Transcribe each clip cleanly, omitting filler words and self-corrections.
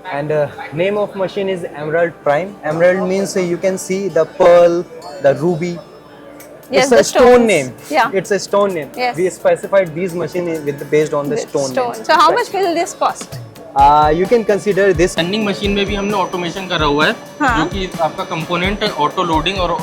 And name of machine is Emerald Prime. Emerald means you can see the pearl, the ruby. Yes, It's a the stone stones. name. Yeah. It's a stone name. Yes. We specified these machine based on the With stone stone. names. So how much will this cost? You can consider this. Running machine में भी हमने automation करा हुआ है, हाँ। जो कि आपका कंपोनेंट ऑटो लोडिंग और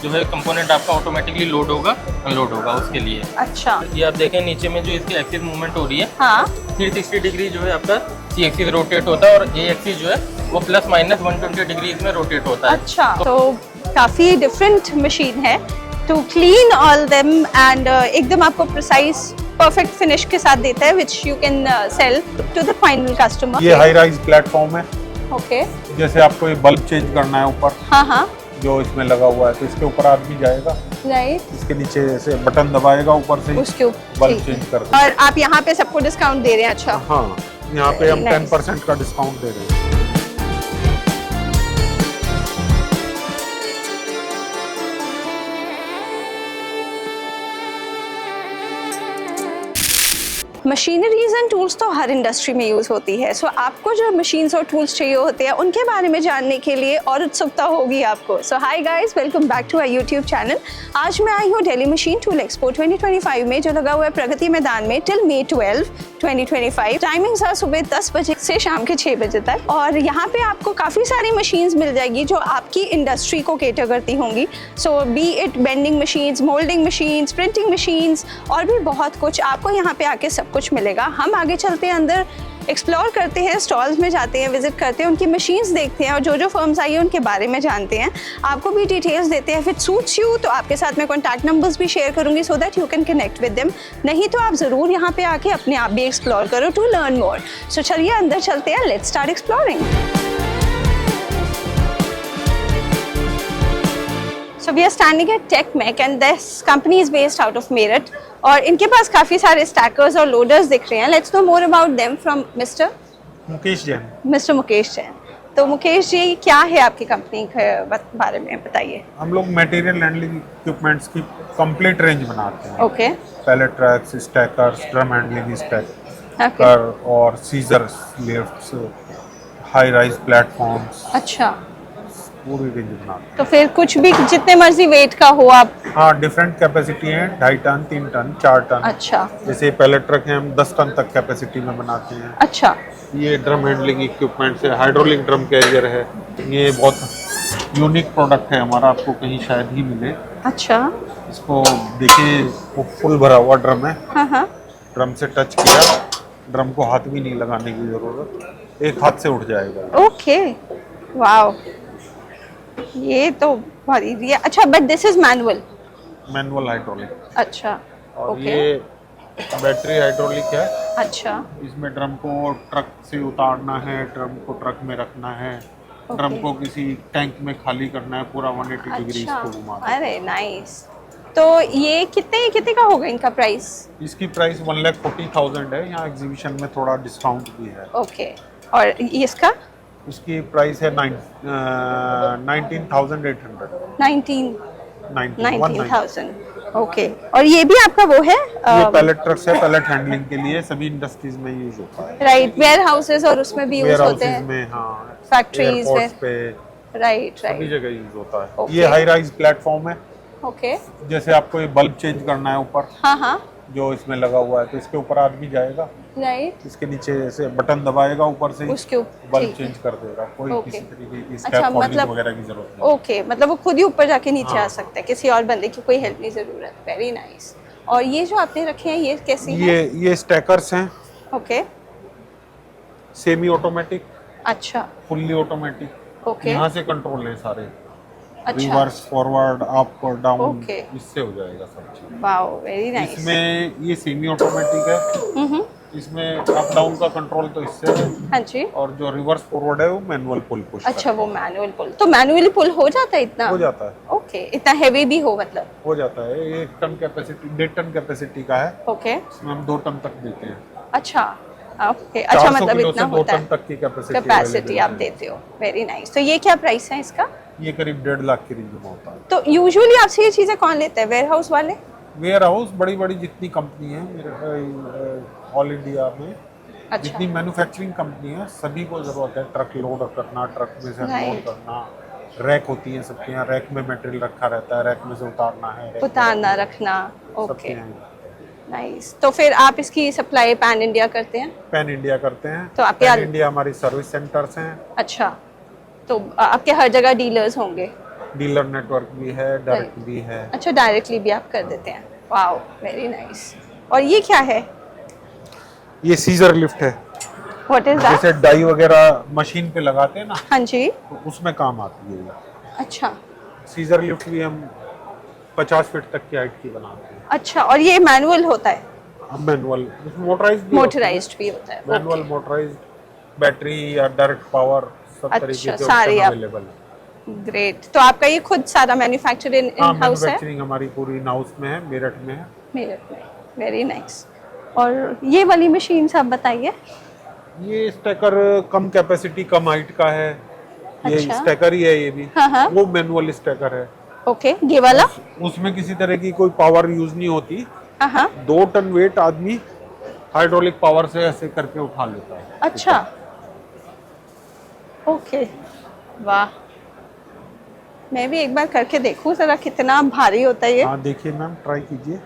जो है कंपोनेंट आपका ऑटोमेटिकली लोड होगा अनलोड होगा उसके लिए। अच्छा। ये आप देखें नीचे में जो इसकी एक्सिस मूवमेंट हो रही है, हाँ। 360 डिग्री जो है आपका सी एक्सिस रोटेट होता है और ये एक्सिस जो है वो प्लस माइनस 120 डिग्री इसमें रोटेट होता है। अच्छा, तो काफी डिफरेंट मशीन है to clean all them and एकदम आपको प्रिसाइज परफेक्ट फिनिश के साथ देता है which you can sell to the final customer. ये हाई राइज प्लेटफॉर्म है। ओके। जैसे आपको ये बल्ब चेंज करना है ऊपर, हाँ हाँ, जो इसमें लगा हुआ है, तो इसके ऊपर आदमी जाएगा, राइट, इसके नीचे ऐसे बटन दबाएगा ऊपर से उसके ऊपर बल्ब चेंज कर देगा। और आप यहाँ पे सबको डिस्काउंट दे रहे हैं? अच्छा, हाँ, यहाँ पे हम Very nice. 10% का डिस्काउंट दे रहे हैं। मशीनरीज एंड टूल्स तो हर इंडस्ट्री में यूज़ होती है। सो आपको जो मशीन्स और टूल्स चाहिए होते हैं उनके बारे में जानने के लिए और उत्सुकता होगी आपको। So hi guys, welcome back to our YouTube channel. आज मैं आई हूँ दिल्ली मशीन टूल एक्सपो 2025 में, जो लगा हुआ है प्रगति मैदान में टिल May 12, 2025। टाइमिंग्स है सुबह 10 बजे से शाम के 6 बजे तक और यहाँ पे आपको काफ़ी सारी मशीन्स मिल जाएगी जो आपकी इंडस्ट्री को केटर करती होंगी। So be it bending machines, moulding machines, printing machines और भी बहुत कुछ आपको यहाँ पे आके सब कुछ मिलेगा। हम आगे चलते हैं, अंदर एक्सप्लोर करते हैं, स्टॉल्स में जाते हैं, विजिट करते हैं, उनकी मशीन्स देखते हैं और जो जो फर्म्स आई है उनके बारे में जानते हैं, आपको भी डिटेल्स देते हैं। फिर सूट्स यू तो आपके साथ में कॉन्टैक्ट नंबर्स भी शेयर करूंगी so that you can connect with them. नहीं तो आप ज़रूर यहाँ पे आके अपने आप भी एक्सप्लोर करो टू लर्न मोर। सो चलिए अंदर चलते हैं, let's start exploring. So we are standing at TechMech and this company is based out of Meerut और इनके पास काफ़ी सारे स्टैकर्स और लोडर्स दिख रहे हैं। Let's know more about them from Mr. Mukesh Jain. Mr. Mukesh Jain. तो मुकेश जी, क्या है आपकी कंपनी के बारे में बताइए। हम लोग मटेरियल हैंडलिंग इक्विपमेंट्स की कंप्लीट रेंज बनाते हैं। Okay. Pallet trucks, stackers, drum handling stacker okay. और scissors, lifts, high rise platforms, अच्छा, पूरी रेंज बनाते हैं। तो फिर कुछ भी जितने मर्जी वेट का हो आप। हाँ, डिफरेंट कैपेसिटी है, 2.5 टन, 3 टन, 4 टन। अच्छा जैसे पैलेट ट्रक है, हम 10 टन तक कैपेसिटी में बनाते हैं। अच्छा। ये ड्रम हैंडलिंग इक्विपमेंट्स है, हाइड्रोलिक ड्रम कैरियर है। ये बहुत यूनिक प्रोडक्ट है हमारा, आपको कहीं शायद ही मिले। अच्छा। इसको देखिए, वो फुल भरा हुआ ड्रम है। हाँ हाँ। ड्रम से टच किया, ड्रम को हाथ भी नहीं लगाने की जरूरत, एक हाथ से उठ जाएगा। ओके, वाओ, ये तो बहुत इजी है। अच्छा, but this is manual? Manual hydraulic. अच्छा, और ओके। ये बैटरी हाइड्रोलिक है। अच्छा, इसमें ड्रम को ट्रक से उतारना है, ड्रम को ट्रक में रखना है, ड्रम को किसी टैंक में खाली करना है, पूरा 180 डिग्री अच्छा, इसको घुमाना है। अरे नाइस। तो ये कितने का होगा इनका प्राइस? इसकी प्राइस 1,40,000 है। यहाँ एग्जीबिशन में थोड़ा डिस्काउंट भी है। ओके, और इसका? इसकी प्राइस है 19,800। 19,000। ओके, और ये भी आपका वो है? ये पैलेट ट्रक्स है, पैलेट हैंडलिंग के लिए सभी इंडस्ट्रीज में यूज होता है। राइट, वेयर हाउसेस और उसमें भी यूज वेयर होते हाउसेज हैं, में, हाँ, फैक्ट्रीज एयरपोर्ट्स पे, राइट सभी राइट। जगह यूज होता है। Okay. ये हाई राइज प्लेटफॉर्म है। ओके। जैसे आपको ये बल्ब चेंज करना है ऊपर, हाँ हाँ, जो इसमें लगा हुआ है, तो इसके ऊपर आदमी जाएगा, राइट, इसके नीचे ऐसे बटन दबाएगा ऊपर से, उसके ऊपर बल्ब ठीक है। चेंज कर देगा। कोई Okay. किसी तरीके की अच्छा, स्कैफोल्डिंग मतलब वगैरह की जरूरत नहीं। ओके, मतलब वो खुद ही ऊपर जाके नीचे हाँ। आ सकता है, किसी और बंदे की कोई हेल्प नहीं जरूरत। Very nice. और ये जो आपने रखे हैं ये कैसी हैं? ये स्टैकर्स हैं, ओके। सेमी ऑटोमेटिक, अच्छा, फुल्ली ऑटोमेटिक। ओके। यहाँ से कंट्रोल है सारे, अच्छा, रिवर्स, फॉरवर्ड, अप और डाउन, Okay. इससे हो जाएगा सब चीज। Wow, very nice. इसमें ये सेमी ऑटोमेटिक है, इसमें अप डाउन का कंट्रोल तो इससे है, हाँ जी। और जो रिवर्स फॉरवर्ड है वो मैनुअल पुल पुश अच्छा, वो मैनुअल पुल, तो मैनुअली पुल हो जाता है इतना? हो जाता है। ओके, इतना हैवी भी हो मतलब? हो जाता है। ये 1 टन कैपेसिटी, 1.5 टन कैपेसिटी का है। ओके। इसमें हम 2 टन तक देते हैं। अच्छा, ओके। अच्छा, 400 मतलब किलो इतना से 2 होता टन है तक की कैपेसिटी कैपेसिटी आप देते हो। Very nice. तो ये क्या प्राइस है इसका? ये करीब 1.5 लाख की रेंज में होता है। तो यूजुअली आपसे ये चीज़ें कौन लेते हैं, वेयर हाउस वाले? वेयर हाउस बड़ी बड़ी जितनी कंपनी है मेरे ऑल इंडिया में, अच्छा। जितनी मैन्युफैक्चरिंग कंपनी है सभी को जरूरत है ट्रक लोड करना, ट्रक में से Right. लोड करना। रैक होती है सबके यहाँ, रैक में मटेरियल रखा रहता है, रैक में से उतारना है, रैक में उतारना रखना रखना। है, सबके ओके, यहाँ नाइस। तो फिर आप इसकी सप्लाई पैन इंडिया करते हैं? पैन इंडिया करते हैं। तो आपके पैन यहाँ- इंडिया हमारी सर्विस सेंटर्स हैं, अच्छा, तो आपके हर जगह डीलर्स होंगे? डीलर नेटवर्क भी है, डायरेक्ट भी है। अच्छा, डायरेक्टली भी आप कर देते हैं। Wow, very nice. और ये क्या है? ये सीजर लिफ्ट है, व्हाट इज दैट? जैसे डाई वगैरह मशीन पे लगाते हैं ना, हाँ जी। तो उसमें काम आती है ये। अच्छा सीजर लिफ्ट भी हम 50 फीट तक की हाइट की बनाते हैं। अच्छा, और ये मैनुअल होता है? मैनुअल, मोटराइज्ड मोटराइज्ड भी होता है? मैनुअल, मोटराइज्ड, बैटरी या डायरेक्ट पावर सब अच्छा, तरीके के सारे ऑप्शन आप- अवेलेबल है। ग्रेट। तो आपका ये खुद सारा मैन्युफैक्चरिंग इन हाँ, हाउस है? मैन्युफैक्चरिंग हमारी पूरी इन हाउस में है, मेरठ में है। मेरठ में। Very nice. और ये वाली मशीन आप बताइए। ये स्टेकर कम कैपेसिटी कम हाइट का है, ये अच्छा। स्टेकर ही है ये भी। हाँ, हाँ। वो मैनुअल स्टेकर है, ओके, ये वाला? उसमें किसी तरह की कोई पावर यूज नहीं होती। हाँ हाँ। 2 टन वेट आदमी हाइड्रोलिक पावर से ऐसे करके उठा लेता है। अच्छा, ओके, वाह। मैं भी एक बार करके देखूं जरा कितना भारी होता है ये। हाँ देखिए मैम, ट्राई कीजिए।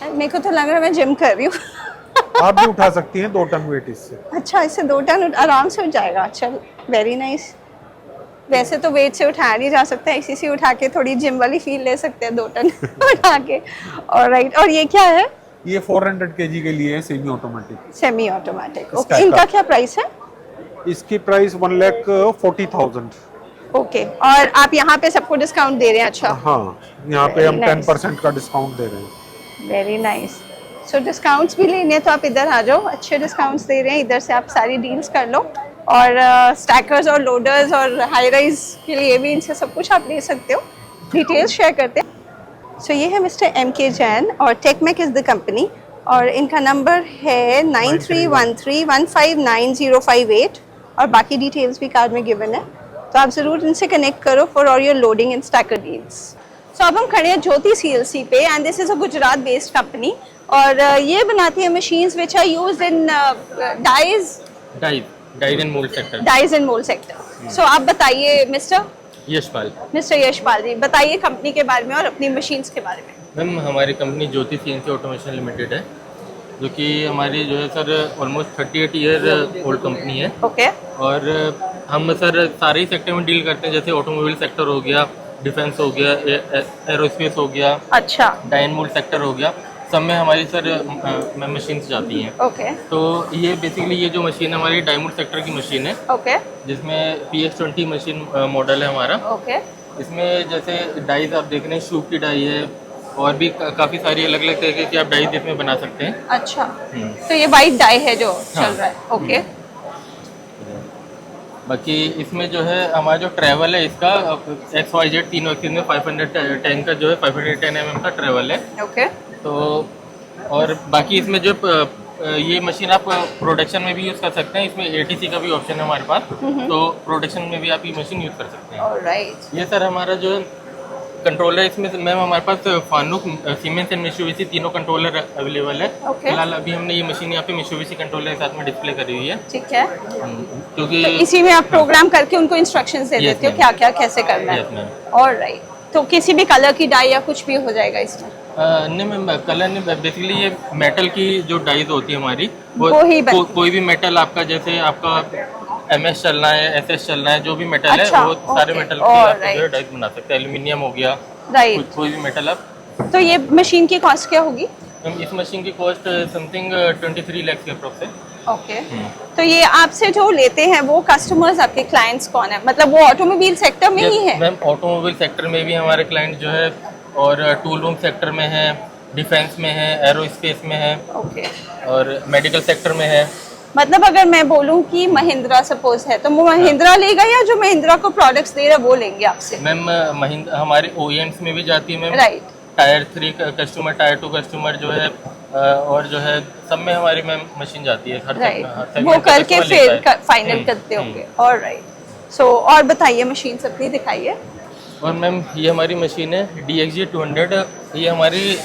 मेरे को तो लग रहा है मैं जिम कर रही हूँ। आप भी उठा सकती हैं 2 टन वेट इससे। अच्छा, इससे 2 टन आराम से उठ जाएगा? चल, वेरी नाइस। वैसे तो वेट से उठाया नहीं जा सकता, इसी से उठा के थोड़ी जिम वाली फील ले सकते हैं 2 टन उठा के। ऑलराइट। और ये क्या है? ये 400 kg के लिए है, सेमी ऑटोमेटिक। Semi automatic. इस ओके, type इनका का। क्या प्राइस है? इसकी प्राइस 1,40,000। ओके, और आप यहाँ पे सबको डिस्काउंट दे रहे हैं? अच्छा, हाँ, यहाँ पे हम Very nice. 10% का डिस्काउंट दे रहे हैं। Very nice. सो डिस्काउंट्स भी लेने हैं तो आप इधर आ जाओ, अच्छे डिस्काउंट्स दे रहे हैं, इधर से आप सारी डील्स कर लो। और स्टैकर्स और लोडर्स और हाई राइज के लिए भी इनसे सब कुछ आप ले सकते हो। डिटेल्स शेयर करते हैं। सो ये है मिस्टर MK जैन और टेकमेक इज़ द कंपनी, और इनका नंबर है 9313159058, और बाकी डिटेल्स भी कार्ड में गिवन है, तो आप ज़रूर इनसे कनेक्ट करो for all your loading and stacker deals. So अब हम खड़े हैं ज्योति CLC पे, and this is a Gujarat based company, और ये बनाती है machines which are used in dies dies and mould sector. Dies and mould sector. So आप बताइए मिस्टर यशपाल। यशपाल जी, बताइए कंपनी के बारे में और अपनी मशीन्स के बारे में। मैम हमारी कंपनी ज्योति CNC ऑटोमेशन लिमिटेड है, जो कि हमारी जो है sir almost 38 year old company है। ओके, और हम सर सारे ही सेक्टर में डील करते हैं, जैसे ऑटोमोबाइल सेक्टर हो गया, डिफेंस हो गया, एरोस्पेस हो गया, अच्छा, डाइन मोल्ड सेक्टर हो गया, सब में हमारी सर मशीन्स जाती हैं। ओके, तो ये बेसिकली ये जो मशीन है हमारी डायमंड सेक्टर की मशीन है, ओके, जिसमें PX20 मशीन मॉडल है हमारा। ओके, इसमें जैसे डाइज आप देख रहे हैं, शू की डाई है, और भी काफ़ी सारी अलग अलग तरीके की आप डाइज इसमें बना सकते हैं। अच्छा। तो ये वाइट डाई है जो चल हाँ। रहा है? ओके, बाकी इसमें जो है हमारा जो ट्रैवल है इसका XYZ तीनों एक्सिस में 510 का जो है 510 mm का ट्रैवल है। ओके, तो और बाकी इसमें जो ये मशीन आप प्रोडक्शन में भी यूज़ कर सकते हैं, इसमें ATC का भी ऑप्शन है हमारे पास, तो प्रोडक्शन में भी आप ये मशीन यूज़ कर सकते हैं। ऑलराइट। ये सर हमारा जो कंट्रोलर, इसमें मैम हमारे पास फानुक, सीमेंस एंड मित्सुबिशी तीनों कंट्रोलर अवेलेबल है। Okay. फिलहाल अभी हमने ये मशीन यहाँ पे मित्सुबिशी कंट्रोलर के साथ में डिस्प्ले करी हुई है, ठीक है। क्योंकि तो इसी में आप प्रोग्राम करके उनको इंस्ट्रक्शंस दे Yes, देते हो ma'am. क्या क्या कैसे करना Yes, है? ma'am. ऑलराइट। तो किसी भी कलर की डाई या कुछ भी हो जाएगा इसमें? नहीं मैम, कलर नहीं, बेसिकली ये मेटल की जो डाइज होती है हमारी, वो ही बनती कोई भी मेटल आपका, जैसे आपका MS चलना है, SS चलना है, जो भी मेटल अच्छा, है वो सारे okay. मेटल की आप जो है Alright. डाइज बना सकते हैं। एल्यूमिनियम हो गया, राइट। कोई भी मेटल आप। तो ये मशीन की कॉस्ट क्या होगी? मैम इस मशीन की कॉस्ट समथिंग 23 लाख के अप्रोक्स है। ओके, तो ये आपसे जो लेते हैं वो कस्टमर्स आपके क्लाइंट्स कौन है? मतलब वो ऑटोमोबाइल सेक्टर में ही है? मैम ऑटोमोबाइल सेक्टर में भी हमारे क्लाइंट जो है, और टूल रूम सेक्टर में है, डिफेंस में है, एरोस्पेस में है, ओके। और मेडिकल सेक्टर में है। मतलब अगर मैं बोलूं कि महिंद्रा सपोज है तो वो महिंद्रा लेगा, या जो महिंद्रा को प्रोडक्ट्स दे रहा है वो लेंगे आपसे? मैम महिंद्रा हमारे OEMs में भी जाती है ma'am, right. Tyre 3 customer, tyre 2 customer जो है, और जो है सब में हमारी मैम मशीन जाती है। हर राइट, segment वो का करके customer फिर लेता है। फाइनल करते होंगे। ऑलराइट। सो और बताइए मशीन अपनी दिखाइए। और मैम ये हमारी मशीन है DXG 200, ये हमारी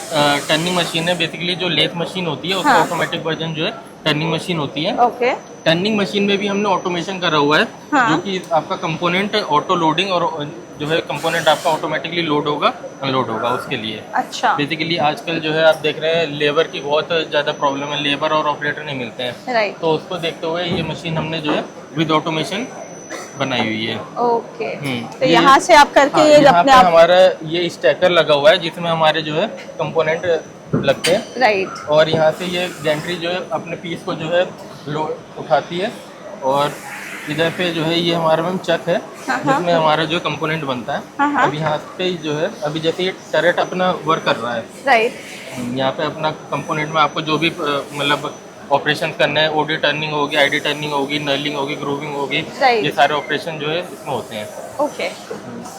टर्निंग मशीन है। बेसिकली जो लेथ मशीन होती है उसका हाँ। ऑटोमेटिक वर्जन जो है टर्निंग मशीन होती है। ओके। टर्निंग मशीन में भी हमने ऑटोमेशन करा हुआ है, हाँ। जो कि आपका कंपोनेंट ऑटो लोडिंग और जो है कंपोनेंट आपका ऑटोमेटिकली लोड होगा अनलोड होगा उसके लिए। अच्छा। बेसिकली आजकल जो है आप देख रहे हैं लेबर की बहुत ज़्यादा प्रॉब्लम है, लेबर और ऑपरेटर नहीं मिलते हैं। राइट। तो उसको देखते हुए ये मशीन हमने जो है विद ऑटोमेशन बनाई हुई है। ओके। तो ये- यहाँ से आप करके हाँ, ये यहाँ अपने पे आप। हमारा ये स्टैकर लगा हुआ है जिसमें हमारे जो है कंपोनेंट लगते हैं, राइट। और यहाँ से ये गैंट्री जो है अपने पीस को जो है उठाती है, और इधर पे जो है ये हमारा मैम चक है जिसमें हमारा जो कंपोनेंट बनता है। हाँ। अब यहाँ पे जो है अभी जैसे ये टरेट अपना वर्क कर रहा है, राइट। यहाँ पे अपना कंपोनेंट में आपको जो भी मतलब ऑपरेशन करना है, ओडी टर्निंग होगी, आईडी टर्निंग होगी, नर्लिंग होगी, ग्रूविंग होगी, Right. ये सारे ऑपरेशन जो है इसमें होते हैं। ओके।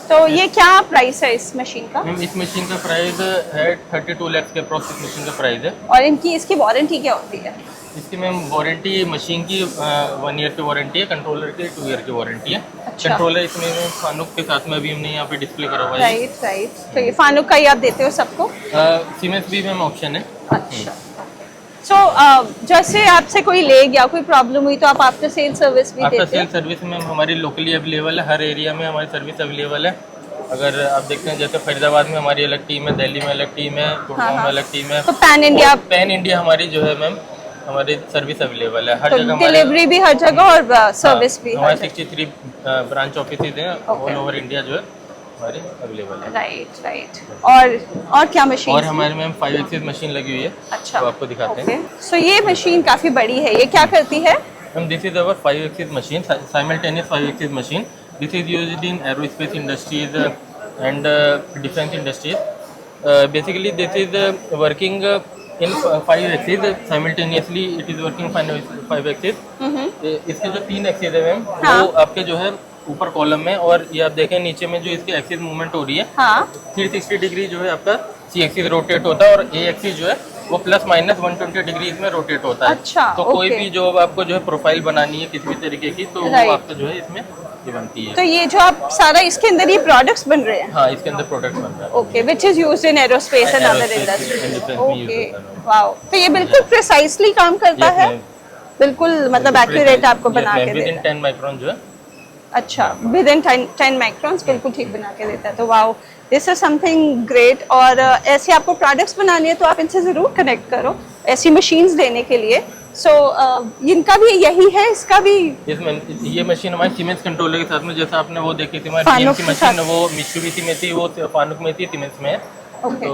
तो ये क्या प्राइस है इस मशीन का? मैम इस मशीन का प्राइस है 32 लाख के अप्रॉक्स इस मशीन का प्राइस है। और इनकी इसकी वारंटी क्या होती है? इसकी मैम वारंटी मशीन की 1 ईयर की वारंटी है, कंट्रोलर की 2 ईयर की वारंटी है। अच्छा। कंट्रोलर इसमें मैम फानुक के साथ में भी हमने यहाँ पे डिस्प्ले करा हुआ है। Right right. तो ये फानुक का ही आप देते हो सबको? सीमेंस भी मैम ऑप्शन है। अच्छा। सो जैसे आपसे कोई ले गया, कोई प्रॉब्लम हुई तो आप आफ्टर सेल सर्विस भी आफ्टर देते सेल हो? सर्विस मैम हमारी लोकली अवेलेबल है, हर एरिया में हमारी सर्विस अवेलेबल है। अगर आप देखते हैं जैसे फरीदाबाद में हमारी अलग टीम है, दिल्ली में अलग टीम है, गुड़गांव में अलग टीम है। तो पैन इंडिया? पैन इंडिया हमारी जो है मैम हमारी सर्विस अवेलेबल है हर तो जगह। डिलीवरी भी हर जगह और सर्विस भी हमारे हर जगह? 63 ब्रांच ऑफिस हैं ऑल ओवर इंडिया जो है हमारे अवेलेबल है। Right right. और क्या मशीन? और हमारे मैम 5 एक्सिस मशीन लगी हुई है। अच्छा। तो आपको दिखाते हैं। सो ये मशीन काफी बड़ी है, ये क्या करती है? Ma'am this is our 5 axis machine, simultaneous 5 axis machine. This is used in aerospace industries and defence industries. Basically this is working in 5 axis simultaneously, it is working 5 axis. इसके जो 3 एक्सिस है मैम वो आपके जो है ऊपर column में, और ये आप देखें नीचे में जो इसकी एक्सिस मूवमेंट हो रही है, हाँ। 360 डिग्री जो है आपका सी एक्सिस रोटेट होता है, और ए एक्सिस जो है वो प्लस माइनस 120 डिग्री इसमें रोटेट होता है। अच्छा, तो कोई ओके। भी जो आपको जो है प्रोफाइल बनानी है किसी भी तरीके की, तो Right. वो आपका जो है इसमें ये बनती है। तो ये जो आप सारा इसके अंदर ये प्रोडक्ट्स बन रहे हैं? हाँ, इसके अंदर प्रोडक्ट बन रहा है। Okay, which is used in aerospace and other Aerospace and industry. defense में use ओके, होता है। वाओ। तो ये बिल्कुल प्रिसाइसली काम करता Yes, है, ma'am. बिल्कुल मतलब एक्यूरेट आपको बना के विद इन देता है। 10 माइक्रोन जो है। अच्छा, विद इन 10 माइक्रॉन्स बिल्कुल ठीक बना के देता है। तो wow, this is something great. और ऐसे आपको प्रोडक्ट्स बनानी है तो आप इनसे ज़रूर कनेक्ट करो ऐसी मशीन्स लेने के लिए। सो इनका भी यही है, इसका भी? इसमें ये मशीन हमारी सीमेंस कंट्रोलर के साथ में, जैसा आपने वो देखी थी हमारी फानुक DMC के साथ। मशीन, वो मित्सुबिशी में थी, वो फानुक में थी, सीमेंस में है। ओके।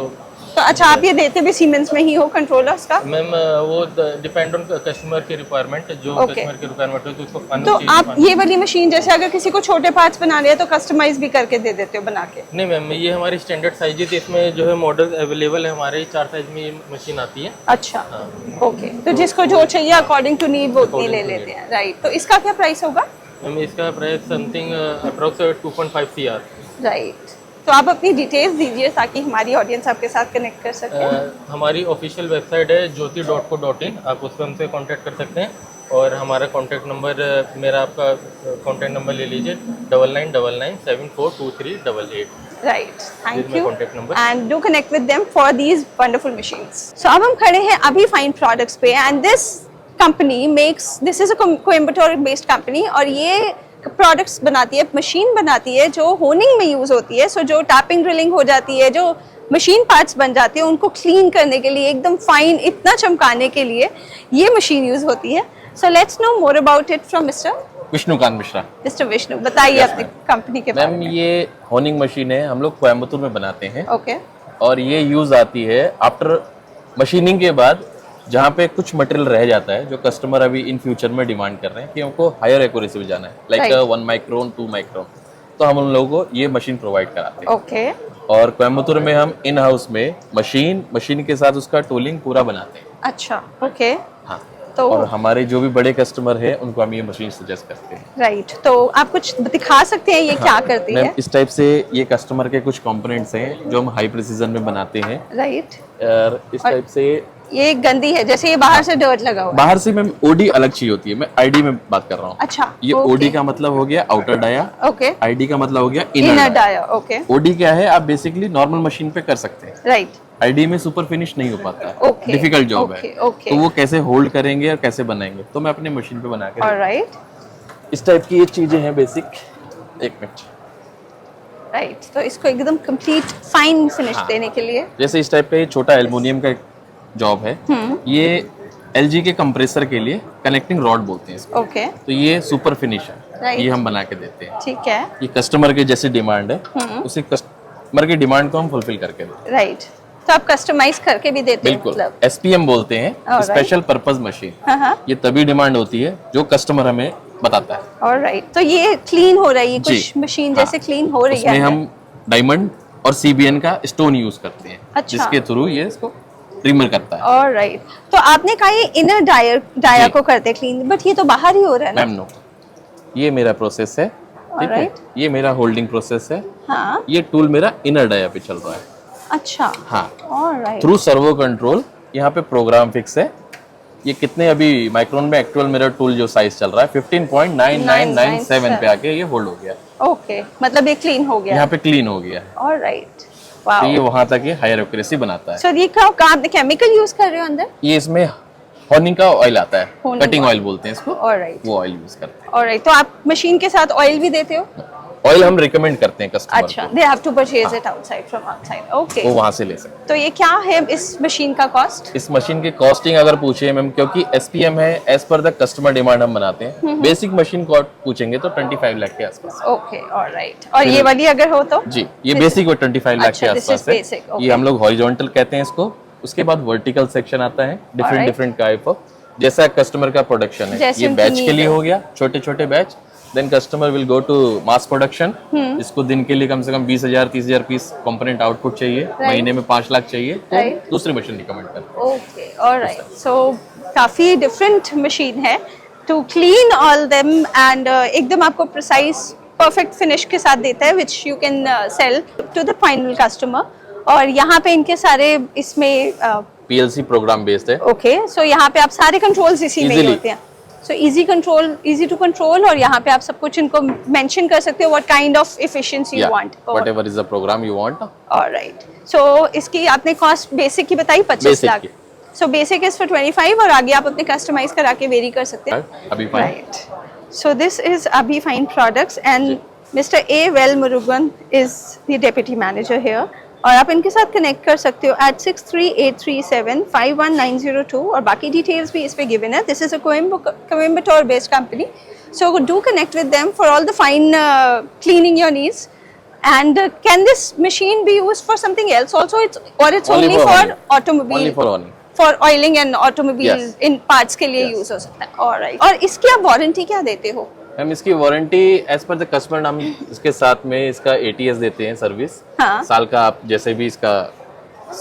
तो अच्छा, आप ये देते भी सीमेंस में ही हो कंट्रोलर्स का? मैम वो डिपेंड ऑन कस्टमर की रिक्वायरमेंट, जो Okay. कस्टमर की रिक्वायरमेंट हो तो उसको फानुक तो चाहिए, आप फानुक। ये वाली मशीन जैसे अगर किसी को छोटे पार्ट्स बनाने हैं तो कस्टमाइज भी करके दे देते हो बना के? नहीं मैम, ये हमारी स्टैंडर्ड साइज है, इसमें जो है मॉडल अवेलेबल है हमारे 4 साइज में ये मशीन आती है। अच्छा, ओके। तो जिसको जो चाहिए अकॉर्डिंग टू नीड वो उतनी ले लेते हैं, राइट। तो इसका क्या प्राइस होगा? मैम इसका price something approx 2.5 CR। Right. तो आप अपनी डिटेल्स दीजिए ताकि हमारी ऑडियंस आपके साथ कनेक्ट कर सके। हमारी ऑफिशियल वेबसाइट है jyoti.co.in, आप उस पर हमसे कांटेक्ट कर सकते हैं। और हमारा कांटेक्ट नंबर, मेरा आपका कांटेक्ट नंबर ले लीजिए 9999742388। Right, thank This is my you contact number. And do connect with them for these wonderful machines. So अब हम खड़े हैं अभी फाइन प्रोडक्ट्स पे, and this company makes, this is a Coimbatore based company, और ये products बनाती है, मशीन बनाती है जो होनिंग में यूज होती है। सो जो टैपिंग ड्रिलिंग हो जाती है, जो मशीन पार्ट्स बन जाते हैं उनको क्लीन करने के लिए, एकदम फाइन इतना चमकाने के लिए ये मशीन यूज होती है। So let's no more about it from Vishnukant Mishra. Mister Vishnu. बताइए अपनी कंपनी के बारे मैम में। ये होनिंग मशीन है, हम लोग कोयम्बतूर में बनाते हैं, ओके। और ये यूज आती है आफ्टर मशीनिंग के बाद, जहाँ पे कुछ मटेरियल रह जाता है जो कस्टमर अभी इन फ्यूचर में डिमांड कर रहे हैं कि उनको हायर एक्यूरेसी में जाना है, लाइक Right. 1 माइक्रोन 2 माइक्रोन, तो हम उन लोगों को ये मशीन प्रोवाइड कराते हैं। ओके। और कोयम्बतूर में हम इन हाउस में मशीन के साथ उसका टूलिंग पूरा बनाते हैं। अच्छा, ओके। हाँ, तो और हमारे जो भी बड़े कस्टमर हैं उनको हम ये मशीन सजेस्ट करते हैं। राइट, तो आप कुछ दिखा सकते हैं ये क्या करती मैम है? इस टाइप से ये कस्टमर के कुछ कंपोनेंट्स हैं जो हम हाई प्रिसीजन में बनाते हैं, राइट। और इस टाइप से ये गंदी है, जैसे ये बाहर से डर्ट लगा हुआ है। बाहर से मैम ओडी अलग चाहिए होती है, मैं आईडी में बात कर रहा हूँ। अच्छा, ये ओके। ओडी का मतलब हो गया आउटर डाया, ओके। आईडी का मतलब हो गया inner inner dia. Dia, okay. OD क्या है, आप बेसिकली नॉर्मल मशीन पे कर सकते हैं, राइट। आईडी में सुपर फिनिश नहीं हो पाता है, Okay, डिफिकल्ट जॉब okay, है। okay. तो वो कैसे होल्ड करेंगे और कैसे बनाएंगे, तो मैं अपनी मशीन पे बना के ऑलराइट इस टाइप की ये चीजें हैं बेसिक। एक मिनट, राइट, तो इसको एकदम कंप्लीट फाइन फिनिश हाँ। देने के लिए जैसे इस टाइप का ये छोटा एल्युमिनियम का जॉब है, ये एलजी के कंप्रेसर के लिए कनेक्टिंग रॉड बोलते हैं इसको। ओके, तो ये सुपर फिनिश है, Right. ये हम बना के देते हैं। ठीक है, ये कस्टमर के जैसी डिमांड है, उसी कस्टमर की डिमांड को हम फुलफिल करके देते हैं। राइट, तो आप कस्टमाइज करके भी देते हैं बिल्कुल, मतलब। एसपीएम बोलते हैं, Alright. Special purpose machine. हाँ, ये तभी डिमांड होती है जो कस्टमर हमें बताता है। ऑलराइट, तो ये क्लीन हो रही है, जी। कुछ मशीन हाँ। जैसे क्लीन हो रही उसमें है। हम डायमंड और सीबीएन का स्टोन यूज करते हैं, अच्छा। जिसके थ्रू ये इसको ट्रिमर करता है। ऑलराइट, तो आपने कहा ये इनर डाया जी। को करते क्लीन, बट ये तो बाहर ही हो रहा है ना। मैम नो, ये मेरा प्रोसेस है, ठीक है, Alright. ये मेरा होल्डिंग प्रोसेस है, हाँ, ये टूल मेरा इनर डाया पे चल रहा है। अच्छा, हाँ, ऑलराइट, थ्रू सर्वो कंट्रोल यहाँ पे प्रोग्राम फिक्स है। ये कितने अभी माइक्रोन में एक्चुअल मेरा टूल जो साइज चल रहा है 15.9997 पे आके ये होल्ड हो गया, ओके, मतलब ये क्लीन हो गया। यहाँ पे क्लीन हो गया। ऑलराइट, तो ये वाओ। वहां तक ये हायर एक्यूरेसी बनाता है। सो ये क्या आप केमिकल यूज कर रहे हो अंदर? ये इसमें हनी का ऑयल आता है, Honing कटिंग oil. ऑयल बोलते हैं इसको, ऑलराइट, वो ऑयल यूज करते हैं। ऑलराइट, तो आप मशीन के साथ ऑयल भी देते हो? ऑयल हम रिकमेंड करते हैं कस्टमर अच्छा, को, they have to purchase it outside from outside, okay. वो वहां से ले सकते हैं। तो ये क्या है इस मशीन का कॉस्ट? इस मशीन की कॉस्टिंग अगर पूछे मैम, क्योंकि एसपीएम है, as per the customer demand हम बनाते हैं। बेसिक मशीन को पूछेंगे तो 25 लाख के आसपास। ओके, ऑलराइट, और ये वाली अगर हो तो? जी, ये बेसिक वो 25 लाख अच्छा, के this is आसपास है। basic, okay. ये हम लोग हॉरिजॉन्टल कहते हैं इसको। उसके बाद वर्टिकल सेक्शन आता है, different Alright. Different type of, जैसा कस्टमर का प्रोडक्शन है। जैसे ये उनकी बैच के need लिए है। हो गया, छोटे छोटे batch. Then customer will go to mass production. इसको दिन के लिए कम से कम 20,000-30,000 पीस कंपोनेंट आउटपुट चाहिए, महीने में 5 लाख चाहिए, तो Right. दूसरी मशीन रिकमेंड करते हैं। ओके, ऑलराइट, सो काफी डिफरेंट मशीन है to clean all them and एकदम आपको प्रिसाइज परफेक्ट फिनिश के साथ देता है, which you can sell to the final customer. और यहाँ पे इनके सारे इसमें पीएलसी प्रोग्राम बेस्ड है। ओके, सो यहाँ पे आप सारे कंट्रोल्स इसी में ही Easily. होते हैं। So easy control, easy to control, और यहाँ पे आप सब कुछ इनको मेंशन कर सकते हो what kind of efficiency you want. Whatever is the program you want. Alright, so इसकी आपने कॉस्ट बेसिक की बताई 25 Basic लाख। की। सो बेसिक इज फॉर 25 और आगे आप अपने कस्टमाइज करा के वेरी कर सकते हैं। Abhi fine. Right, so this is Abhi fine products and mister A Vel Murugan is the deputy manager here. और आप इनके साथ कनेक्ट कर सकते हो at 63837-51902 और बाकी डिटेल्स भी इस पे गिवन है। This is a Coimbatore based company, so do connect with them for all the fine cleaning your needs. And can this machine be used for something else also? It's only for Only automobile, for oiling. for oiling and automobile Yes. in parts के लिए Yes. Use हो सकता है। Alright. और इसकी आप warranty क्या देते हो? हम इसकी warranty as per the customer, हम इसके साथ में इसका एटीएस देते हैं सर्विस। हाँ। साल का आप जैसे भी इसका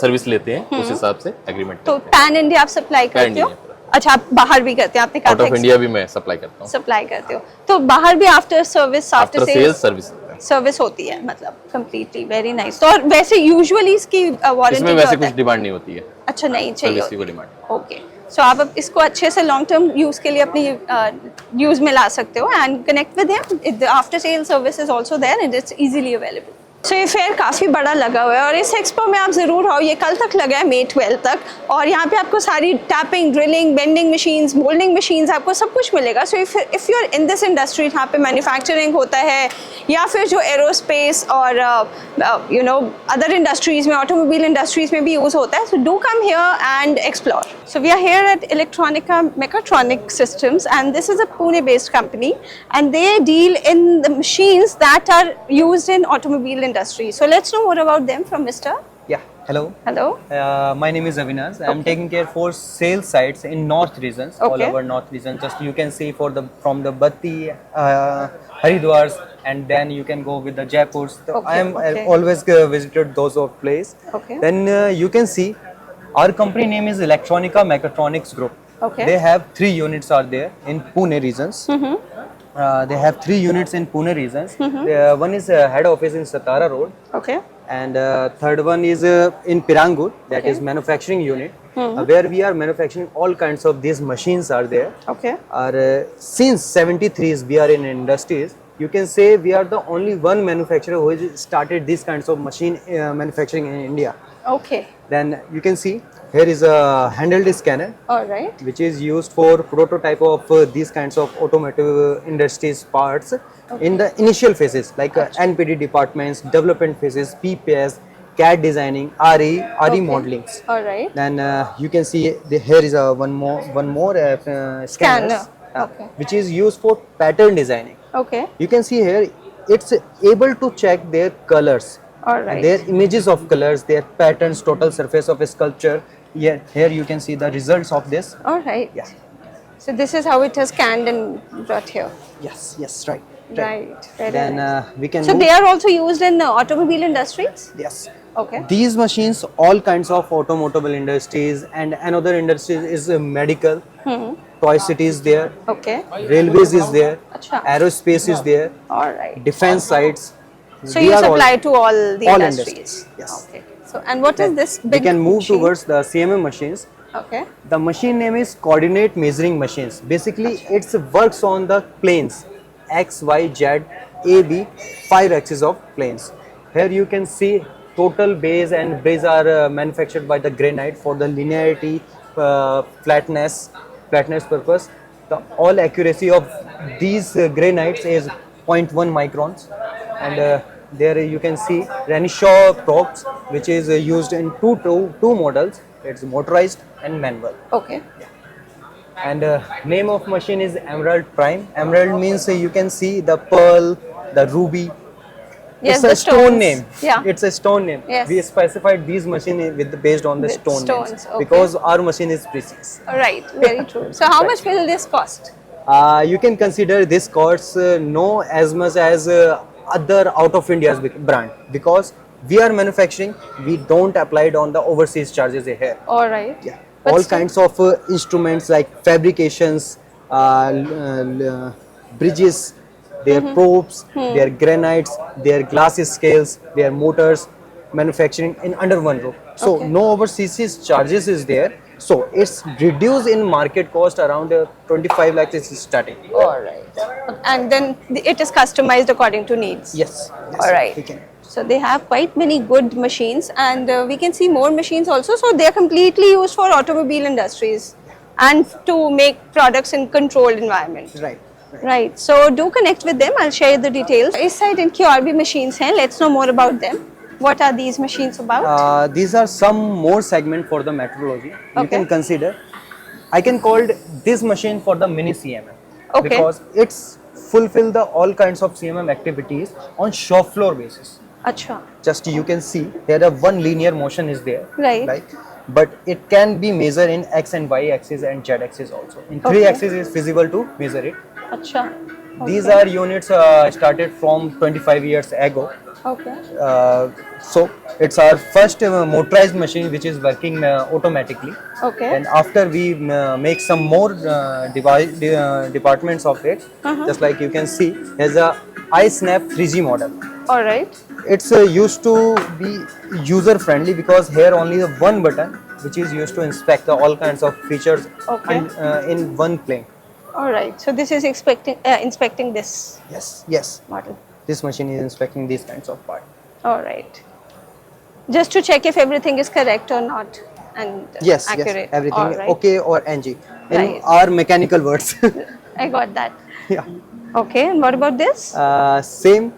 सर्विस लेते हैं उस हिसाब से एग्रीमेंट तो पैन इंडिया आप सप्लाई करते हो? India. अच्छा, आप बाहर भी करते हैं, आपने आउट ऑफ कहा इंडिया भी मैं सप्लाई करता हूँ। सप्लाई करते हो, तो बाहर भी after service, after sales service service होती है, मतलब कंप्लीटली। Very nice. तो और वैसे यूजुअली इसकी इसमें वारंटी वैसे कुछ डिमांड नहीं होती है, अच्छा नहीं चाहिए सर्विस की कोई डिमांड। ओके, सो आप अब इसको अच्छे से लॉन्ग टर्म यूज के लिए अपनी यूज में ला सकते हो and connect with him. After sale service is also there and it's easily available. So ये फेयर काफ़ी बड़ा लगा हुआ है और इस एक्सपो में आप ज़रूर आओ। ये कल तक लगा है, May 12 तक, और यहाँ पे आपको सारी tapping, drilling, bending machines, moulding machines, आपको सब कुछ मिलेगा। So if you are in this industry, जहाँ पे मैन्युफैक्चरिंग होता है या फिर जो एरोस्पेस और यू नो अदर इंडस्ट्रीज़ में, ऑटोमोबाइल इंडस्ट्रीज़ में भी यूज़ होता है, so do come here and explore. So we are here at Electronica Mechatronic Systems, and this is a Pune-based company, and they deal in the machines that are used in automobile industry. So let's know more about them from Mr. Yeah, hello. Hello. My name is Avinash. I'm taking care for sales sites in north regions, all Okay. over north region. Just you can see from the Batti, Haridwars, and then you can go with the Jaipurs. So Okay, I am okay. always visited those of place. Okay. Then you can see our company name is Electronica Mechatronics Group. Okay. They have 3 units are there in Pune regions. They have 3 units in Pune regions. One is head office in Satara Road, Okay. and third one is in Pirangur, that Okay. is manufacturing unit, where we are manufacturing all kinds of these machines are there. Okay. Since 73 we are in industries, you can say we are the only one manufacturer who has started these kinds of machine manufacturing in India. Okay. Then you can see here is a handheld scanner All right. which is used for prototype of these kinds of automotive industries parts in the initial phases like NPD departments, development phases, PPS, CAD designing, RE Okay. modelings. All right. Then you can see here is a one more scanners, Scanner. Okay. which is used for pattern designing. Okay. You can see here it's able to check their colors, All right. their images of colors, their patterns, total surface of a sculpture. Yeah, here you can see the results of this. All right. Yeah. So this is how it has scanned and brought here. Yes, right. Right. Very Then nice. we can So move. they are also used in automobile industries? Yes. Okay. These machines, all kinds of automobile industries and another industries is medical. Toy City is there, Okay. railways is there, Acha. aerospace is there, All right. defense sites. So We you are all- supply to all the all industries? industries, yes. Okay. So and what is this We big can move machine? towards the CMM machines. Okay. The machine name is coordinate measuring machines. Basically, it works on the planes X, Y, Z, A, B, 5 axes of planes. Here you can see total base and base are manufactured by the granite for the linearity, flatness purpose. The all accuracy of these granites is 0.1 microns, and there you can see Renishaw probes, which is used in two models. It's motorized and manual. Okay. And name of machine is Emerald Prime. Emerald means you can see the pearl, the ruby. Yes, It's a the stone stones. name. Yeah. It's a stone name. Yes. We specified these machine based on the With stone stones, names okay. because our machine is precious. All right. Very true. So how much will this cost? You can consider this costs no as much as other out of India's brand because we are manufacturing. We don't apply it on the overseas charges here. All right. Yeah. But All still- kinds of instruments like fabrications, bridges, their probes, their granites, their glass scales, their motors, manufacturing in under one roof. So Okay. no overseas charges is there. So it's reduced in market cost around 25 lakhs is starting. All right. And then it is customized according to needs. Yes. All right. We can. So they have quite many good machines, and we can see more machines also. So they are completely used for automobile industries and to make products in controlled environment. Right. Right. So do connect with them. I'll share the details. इस side इनकी और भी machines हैं. Let's know more about them. What are these machines about? These are some more segment for the metrology. You Okay. can consider. I can call this machine for the mini CMM Okay. because it's fulfill the all kinds of CMM activities on shop floor basis. अच्छा. Just you can see here a one linear motion is there, Right. But it can be measured in X and Y axis and Z axis also. In three Okay. axis is feasible to measure it. अच्छा. These are units started from 25 years ago. Okay. So it's our first motorized machine which is working automatically. Okay. And after we make some more departments of it, just like you can see, here's a iSnap 3G model. All right. It's used to be user friendly because here only the one button which is used to inspect the all kinds of features Okay. in one plane. All right. So this is inspecting this Yes. model. This machine is inspecting these kinds of parts. All right. Just to check if everything is correct or not and Yes, accurate. everything All right. okay or NG in Right. our mechanical words. I got that. Yeah. Okay. And what about this? Same.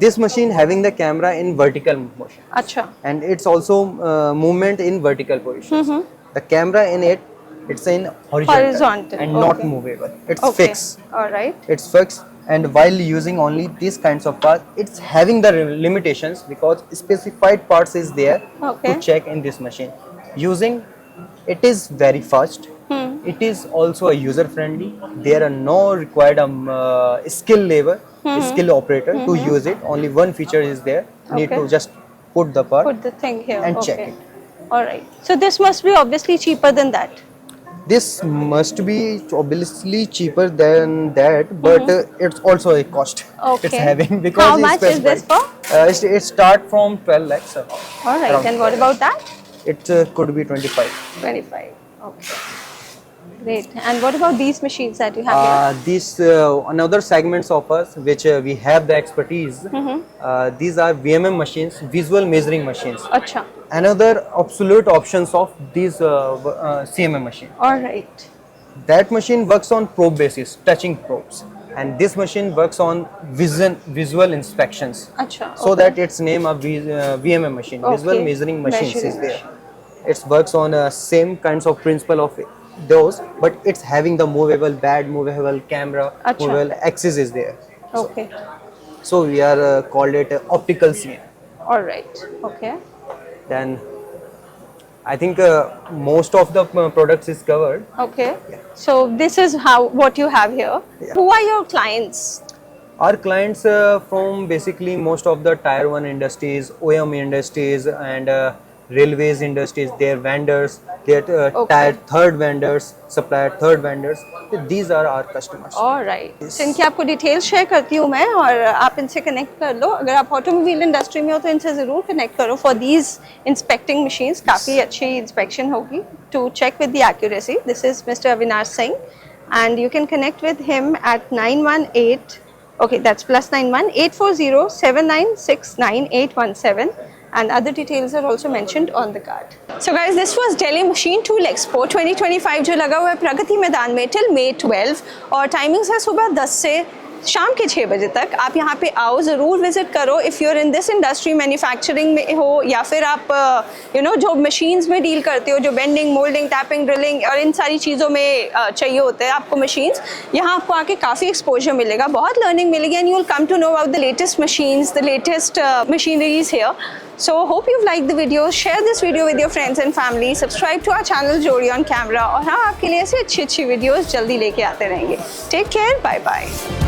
This machine having the camera in vertical motion Acha. and it's also movement in vertical position. The camera in it's in horizontal and not okay. movable. It's Okay. fixed. All right. It's fixed, and while using only these kinds of parts, it's having the limitations because specified parts is there Okay. to check in this machine. Using it is very fast. It is also a user friendly. There are no required skill operator to use it. Only one feature is there. Need Okay. to just put the part. Put the thing here. And okay. check it. All right. So this must be obviously cheaper than that. This must be obviously cheaper than that, but it's also a cost. Okay. It's having because How it's much is this specified. It start from 12 lakhs. All right. Around And what 12. about that? It could be 25. 25. Okay. Great. And what about these machines that you have here? These another segments of us which we have the expertise. These are VMM machines, visual measuring machines. अच्छा. Another absolute options of these CMM machine. All right. That machine works on probe basis, touching probes, and this machine works on visual inspections. अच्छा. So that its name of VMM machine, visual Okay. measuring machines, Measuring is there. It works on same kinds of principle of those, but it's having the movable bed, movable camera, Acha. movable axis is there. Okay. So we are called it optical CM. All right. Okay. Then I think most of the products is covered. Okay. So this is what you have here. Yeah. Who are your clients? Our clients from basically most of the tier 1 industries, OEM industries, and railways industries, their vendors, their tier 3rd vendors, supplier 3rd vendors. These are our customers. All right. So इनकी आपको details share करती हूँ मैं और आप इनसे connect कर लो. अगर आप ऑटोमोबाइल इंडस्ट्री में हो तो इनसे ज़रूर कनेक्ट करो फॉर दीज इंस्पेक्टिंग मशीन्स. काफ़ी अच्छी इंस्पेक्शन होगी to check with the accuracy. This is mister Avinash Singh and you can connect with him at 918, okay, that's +91 840 7969 817, and other details are also mentioned on the card. So guys, this was Delhi Machine Tool Expo 2025 जो लगा हुआ है प्रगति मैदान में till May 12, और timings है सुबह 10 से शाम के 6 बजे तक. आप यहाँ पे आओ, ज़रूर विजिट करो. If you are in this industry, manufacturing में हो या फिर आप जो मशीन्स में डील करते हो, जो बेंडिंग, मोल्डिंग, टैपिंग, ड्रिलिंग और इन सारी चीज़ों में चाहिए होते हैं आपको मशीन्स, यहाँ आपको आके काफ़ी एक्सपोजर मिलेगा, बहुत लर्निंग मिलेगी, and you will come to know about the latest machines, the latest machineries here. So hope you've liked the video. Share this video with your friends and family. Subscribe to our channel Jodi on Camera. और हाँ, आपके लिए ऐसे अच्छी videos जल्दी लेके आते रहेंगे. Take care. Bye bye.